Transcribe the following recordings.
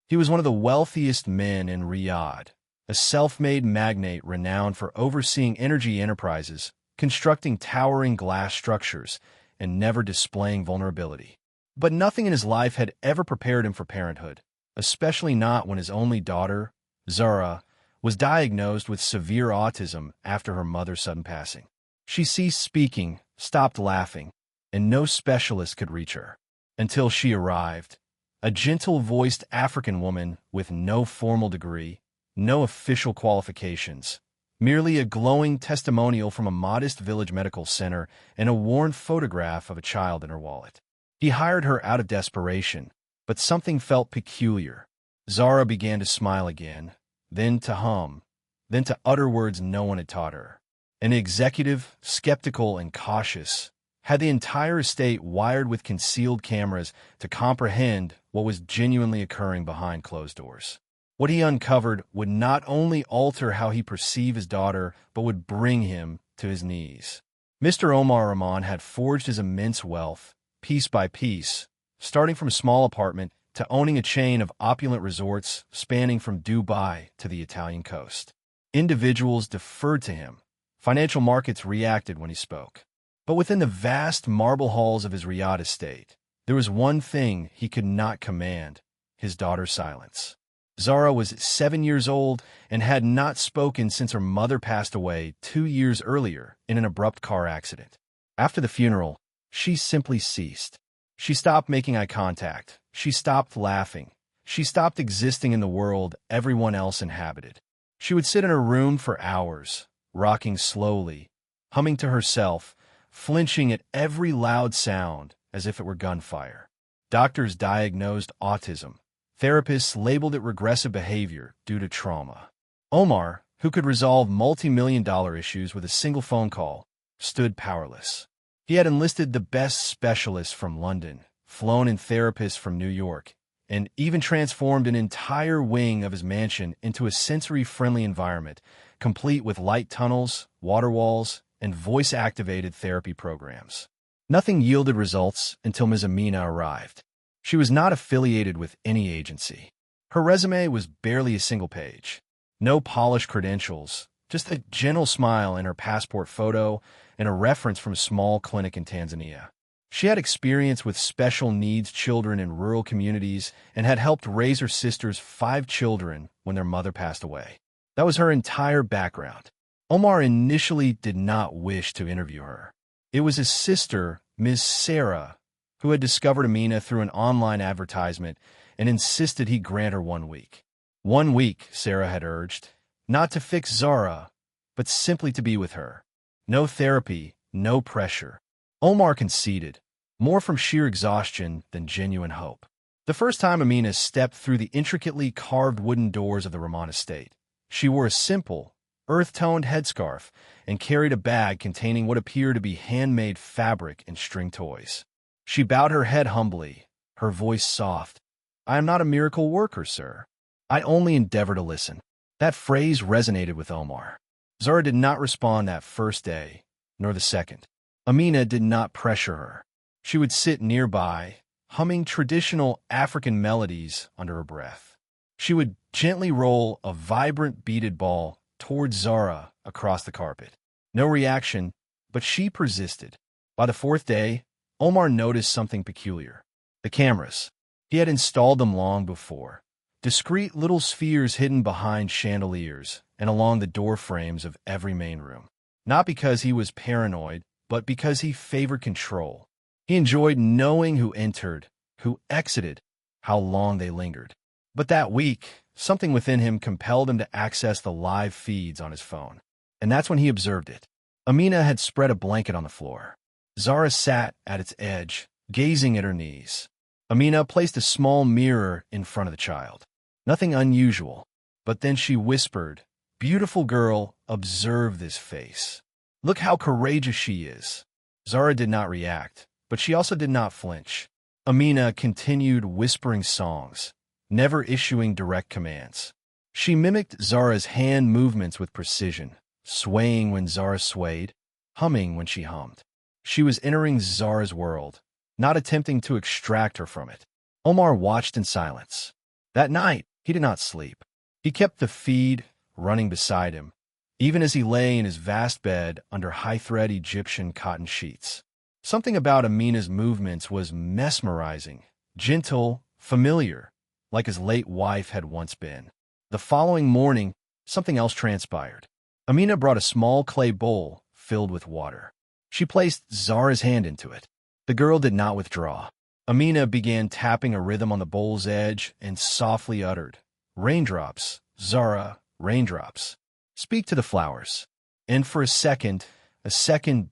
He was one of the wealthiest men in Riyadh, a self-made magnate renowned for overseeing energy enterprises, constructing towering glass structures, and never displaying vulnerability. But nothing in his life had ever prepared him for parenthood, especially not when his only daughter, Zara, was diagnosed with severe autism after her mother's sudden passing. She ceased speaking, stopped laughing, and no specialist could reach her. Until she arrived, a gentle-voiced African woman with no formal degree, no official qualifications, merely a glowing testimonial from a modest village medical center and a worn photograph of a child in her wallet. He hired her out of desperation, but something felt peculiar. Zara began to smile again, then to hum, then to utter words no one had taught her. An executive, skeptical and cautious, had the entire estate wired with concealed cameras to comprehend what was genuinely occurring behind closed doors. What he uncovered would not only alter how he perceived his daughter, but would bring him to his knees. Mr. Omar Rahman had forged his immense wealth, piece by piece, starting from a small apartment to owning a chain of opulent resorts spanning from Dubai to the Italian coast. Individuals deferred to him. Financial markets reacted when he spoke. But within the vast marble halls of his Riyadh estate, there was one thing he could not command: his daughter's silence. Zara was 7 years old and had not spoken since her mother passed away 2 years earlier in an abrupt car accident. After the funeral, she simply ceased. She stopped making eye contact. She stopped laughing. She stopped existing in the world everyone else inhabited. She would sit in her room for hours, rocking slowly, humming to herself, flinching at every loud sound as if it were gunfire. Doctors diagnosed autism. Therapists labeled it regressive behavior due to trauma. Omar, who could resolve multi-million-dollar issues with a single phone call, stood powerless. He had enlisted the best specialists from London, flown in therapists from New York, and even transformed an entire wing of his mansion into a sensory-friendly environment, complete with light tunnels, water walls, and voice-activated therapy programs. Nothing yielded results until Ms. Amina arrived. She was not affiliated with any agency. Her resume was barely a single page. No polished credentials, just a gentle smile in her passport photo and a reference from a small clinic in Tanzania. She had experience with special needs children in rural communities and had helped raise her sister's 5 children when their mother passed away. That was her entire background. Omar initially did not wish to interview her. It was his sister, Ms. Sarah, who had discovered Amina through an online advertisement and insisted he grant her 1 week. 1 week, Sarah had urged, not to fix Zara, but simply to be with her. No therapy, no pressure. Omar conceded, more from sheer exhaustion than genuine hope. The first time Amina stepped through the intricately carved wooden doors of the Rahman estate, she wore a simple, earth-toned headscarf and carried a bag containing what appeared to be handmade fabric and string toys. She bowed her head humbly, her voice soft. "I am not a miracle worker, sir. I only endeavor to listen." That phrase resonated with Omar. Zara did not respond that first day, nor the second. Amina did not pressure her. She would sit nearby, humming traditional African melodies under her breath. She would gently roll a vibrant beaded ball towards Zara across the carpet. No reaction, but she persisted. By the 4th day, Omar noticed something peculiar. The cameras. He had installed them long before. Discreet little spheres hidden behind chandeliers and along the door frames of every main room. Not because he was paranoid, but because he favored control. He enjoyed knowing who entered, who exited, how long they lingered. But that week, something within him compelled him to access the live feeds on his phone. And that's when he observed it. Amina had spread a blanket on the floor. Zara sat at its edge, gazing at her knees. Amina placed a small mirror in front of the child. Nothing unusual, but then she whispered, "Beautiful girl, observe this face. Look how courageous she is." Zara did not react, but she also did not flinch. Amina continued whispering songs, never issuing direct commands. She mimicked Zara's hand movements with precision, swaying when Zara swayed, humming when she hummed. She was entering Zara's world, not attempting to extract her from it. Omar watched in silence. That night, he did not sleep. He kept the feed running beside him, even as he lay in his vast bed under high-thread Egyptian cotton sheets. Something about Amina's movements was mesmerizing, gentle, familiar, like his late wife had once been. The following morning, something else transpired. Amina brought a small clay bowl filled with water. She placed Zara's hand into it. The girl did not withdraw. Amina began tapping a rhythm on the bowl's edge and softly uttered, "Raindrops, Zara, raindrops. Speak to the flowers." And for a second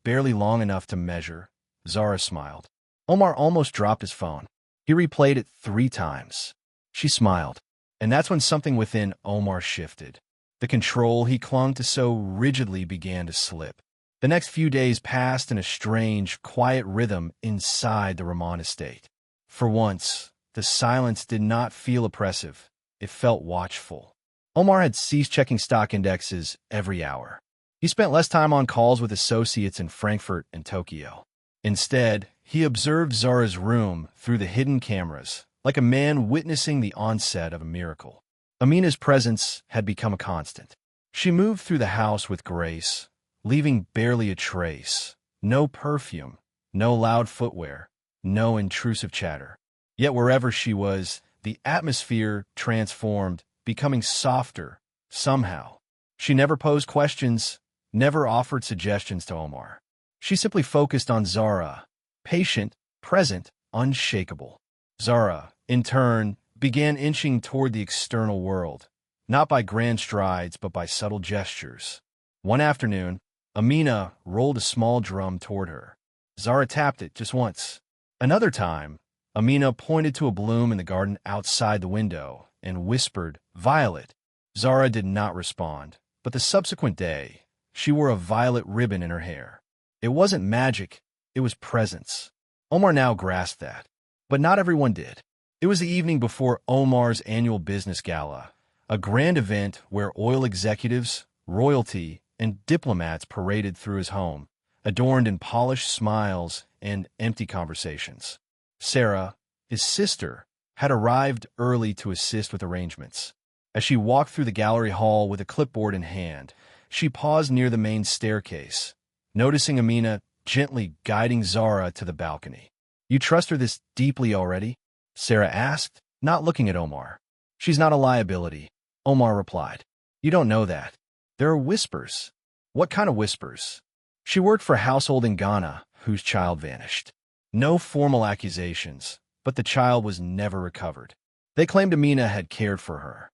barely long enough to measure, Zara smiled. Omar almost dropped his phone. He replayed it 3 times. She smiled. And that's when something within Omar shifted. The control he clung to so rigidly began to slip. The next few days passed in a strange, quiet rhythm inside the Rahman estate. For once, the silence did not feel oppressive. It felt watchful. Omar had ceased checking stock indexes every hour. He spent less time on calls with associates in Frankfurt and Tokyo. Instead, he observed Zara's room through the hidden cameras, like a man witnessing the onset of a miracle. Amina's presence had become a constant. She moved through the house with grace, leaving barely a trace. No perfume, no loud footwear, no intrusive chatter. Yet wherever she was, the atmosphere transformed, becoming softer, somehow. She never posed questions, never offered suggestions to Omar. She simply focused on Zara, patient, present, unshakable. Zara, in turn, began inching toward the external world, not by grand strides but by subtle gestures. One afternoon, Amina rolled a small drum toward her. Zara tapped it just once. Another time, Amina pointed to a bloom in the garden outside the window and whispered, "Violet." Zara did not respond, but the subsequent day, she wore a violet ribbon in her hair. It wasn't magic, it was presence. Omar now grasped that, but not everyone did. It was the evening before Omar's annual business gala, a grand event where oil executives, royalty, and diplomats paraded through his home, adorned in polished smiles and empty conversations. Sarah, his sister, had arrived early to assist with arrangements. As she walked through the gallery hall with a clipboard in hand, she paused near the main staircase, noticing Amina gently guiding Zara to the balcony. "You trust her this deeply already?" Sarah asked, not looking at Omar. "She's not a liability," Omar replied. "You don't know that. There are whispers." "What kind of whispers?" "She worked for a household in Ghana whose child vanished. No formal accusations, but the child was never recovered. They claimed Amina had cared for her."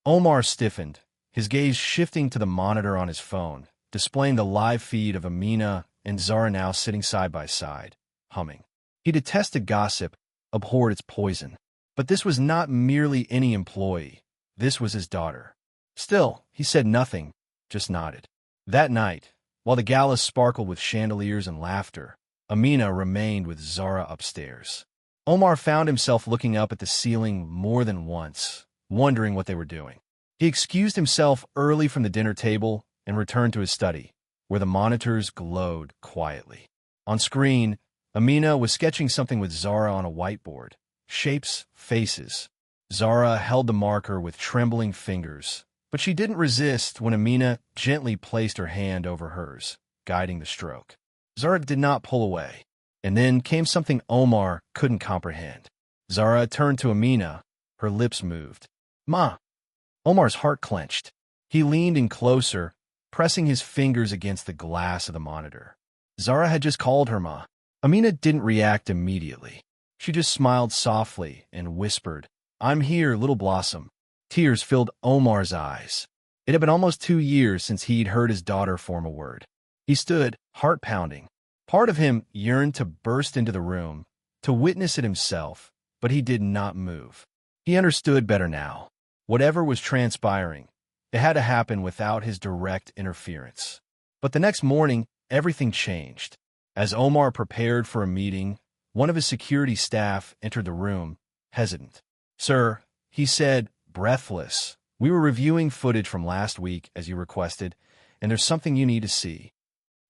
Omar stiffened, his gaze shifting to the monitor on his phone, displaying the live feed of Amina and Zara now sitting side by side, humming. He detested gossip, abhorred its poison. But this was not merely any employee. This was his daughter. Still, he said nothing, just nodded. That night, while the gala sparkled with chandeliers and laughter, Amina remained with Zara upstairs. Omar found himself looking up at the ceiling more than once, wondering what they were doing. He excused himself early from the dinner table and returned to his study, where the monitors glowed quietly. On screen, Amina was sketching something with Zara on a whiteboard. Shapes, faces. Zara held the marker with trembling fingers, but she didn't resist when Amina gently placed her hand over hers, guiding the stroke. Zara did not pull away. And then came something Omar couldn't comprehend. Zara turned to Amina. Her lips moved. "Ma." Omar's heart clenched. He leaned in closer, pressing his fingers against the glass of the monitor. Zara had just called her Ma. Amina didn't react immediately. She just smiled softly and whispered, "I'm here, little blossom." Tears filled Omar's eyes. It had been almost 2 years since he'd heard his daughter form a word. He stood, heart pounding. Part of him yearned to burst into the room, to witness it himself, but he did not move. He understood better now. Whatever was transpiring, it had to happen without his direct interference. But the next morning, everything changed. As Omar prepared for a meeting, one of his security staff entered the room, hesitant. "Sir," he said, breathless, "we were reviewing footage from last week, as you requested, and there's something you need to see."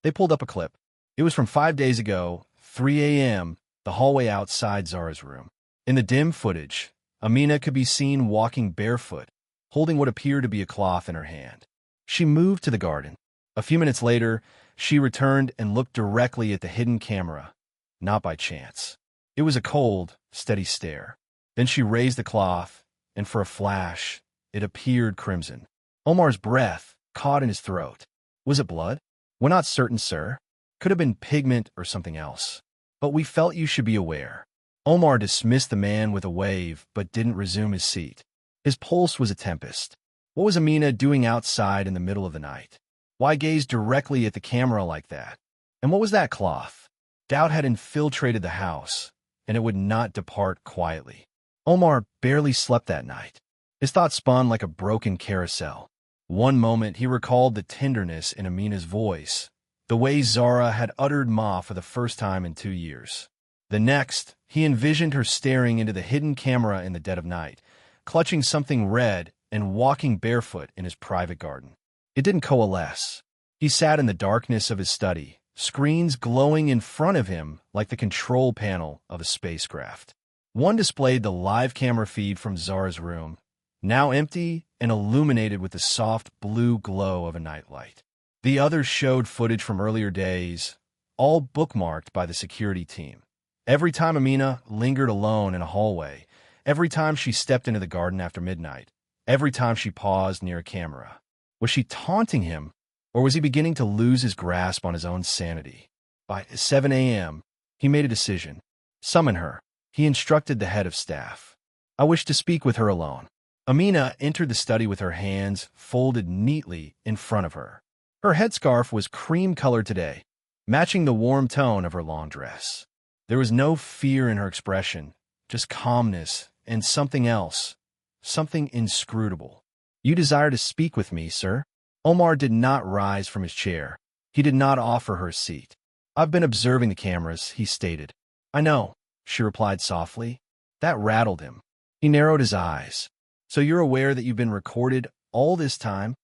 They pulled up a clip. It was from 5 days ago, 3 a.m., the hallway outside Zara's room. In the dim footage, Amina could be seen walking barefoot, holding what appeared to be a cloth in her hand. She moved to the garden. A few minutes later, she returned and looked directly at the hidden camera, not by chance. It was a cold, steady stare. Then she raised the cloth, and for a flash, it appeared crimson. Omar's breath caught in his throat. Was it blood? We're not certain, sir. Could have been pigment or something else. But we felt you should be aware. Omar dismissed the man with a wave, but didn't resume his seat. His pulse was a tempest. What was Amina doing outside in the middle of the night? Why gaze directly at the camera like that? And what was that cloth? Doubt had infiltrated the house, and it would not depart quietly. Omar barely slept that night. His thoughts spun like a broken carousel. One moment he recalled the tenderness in Amina's voice, the way Zara had uttered Ma for the first time in 2 years. The next, he envisioned her staring into the hidden camera in the dead of night, clutching something red and walking barefoot in his private garden. It didn't coalesce. He sat in the darkness of his study, screens glowing in front of him like the control panel of a spacecraft. One displayed the live camera feed from Zara's room, now empty and illuminated with the soft blue glow of a nightlight. The other showed footage from earlier days, all bookmarked by the security team. Every time Amina lingered alone in a hallway, every time she stepped into the garden after midnight, every time she paused near a camera. Was she taunting him, or was he beginning to lose his grasp on his own sanity? By 7 a.m., he made a decision. Summon her. He instructed the head of staff. I wish to speak with her alone. Amina entered the study with her hands folded neatly in front of her. Her headscarf was cream-colored today, matching the warm tone of her long dress. There was no fear in her expression, just calmness and something else, something inscrutable. You desire to speak with me, sir? Omar did not rise from his chair. He did not offer her a seat. I've been observing the cameras, he stated. I know, she replied softly. That rattled him. He narrowed his eyes. So you're aware that you've been recorded all this time?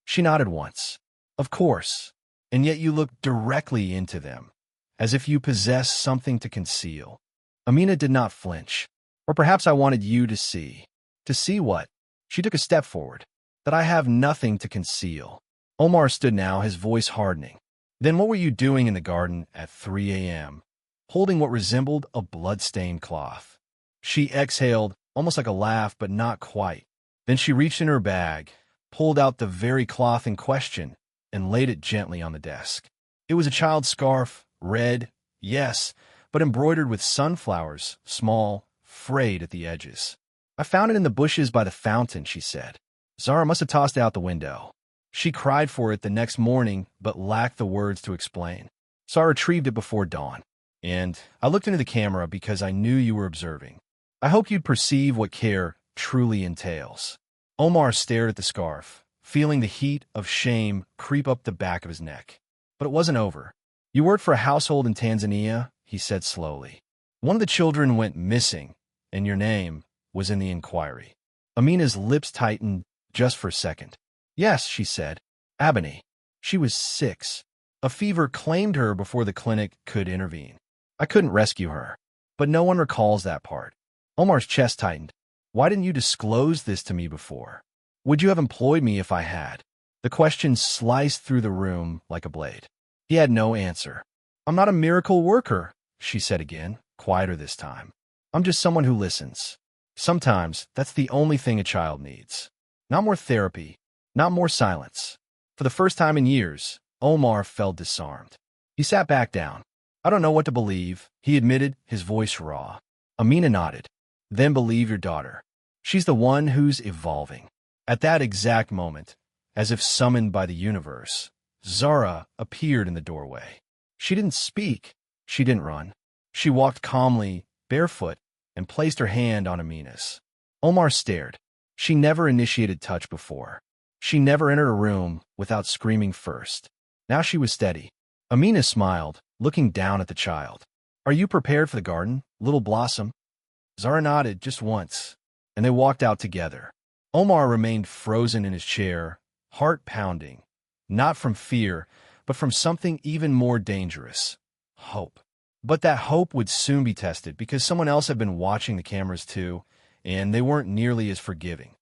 She nodded once. Of course. And yet you look directly into them, as if you possess something to conceal. Amina did not flinch. Or perhaps I wanted you to see. To see what? She took a step forward. That I have nothing to conceal. Omar stood now, his voice hardening. Then what were you doing in the garden at 3 a.m., holding what resembled a blood-stained cloth? She exhaled, almost like a laugh, but not quite. Then she reached in her bag, pulled out the very cloth in question, and laid it gently on the desk. It was a child's scarf, red, yes, but embroidered with sunflowers, small, frayed at the edges. I found it in the bushes by the fountain, she said. Zara must have tossed it out the window. She cried for it the next morning, but lacked the words to explain. So I retrieved it before dawn. And I looked into the camera because I knew you were observing. I hoped you'd perceive what care truly entails. Omar stared at the scarf, feeling the heat of shame creep up the back of his neck. But it wasn't over. You worked for a household in Tanzania, he said slowly. One of the children went missing, and your name was in the inquiry. Amina's lips tightened just for a second. Yes, she said. Abani. She was 6. A fever claimed her before the clinic could intervene. I couldn't rescue her. But no one recalls that part. Omar's chest tightened. Why didn't you disclose this to me before? Would you have employed me if I had? The question sliced through the room like a blade. He had no answer. I'm not a miracle worker, she said again, quieter this time. I'm just someone who listens. Sometimes that's the only thing a child needs. Not more therapy, not more silence. For the first time in years, Omar felt disarmed. He sat back down. I don't know what to believe, he admitted, his voice raw. Amina nodded. Then believe your daughter. She's the one who's evolving. At that exact moment, as if summoned by the universe, Zara appeared in the doorway. She didn't speak. She didn't run. She walked calmly, barefoot, and placed her hand on Amina's. Omar stared. She never initiated touch before. She never entered a room without screaming first. Now she was steady. Amina smiled, looking down at the child. Are you prepared for the garden, little blossom? Zara nodded just once, and they walked out together. Omar remained frozen in his chair, heart pounding, not from fear, but from something even more dangerous, hope. But that hope would soon be tested because someone else had been watching the cameras too, and they weren't nearly as forgiving.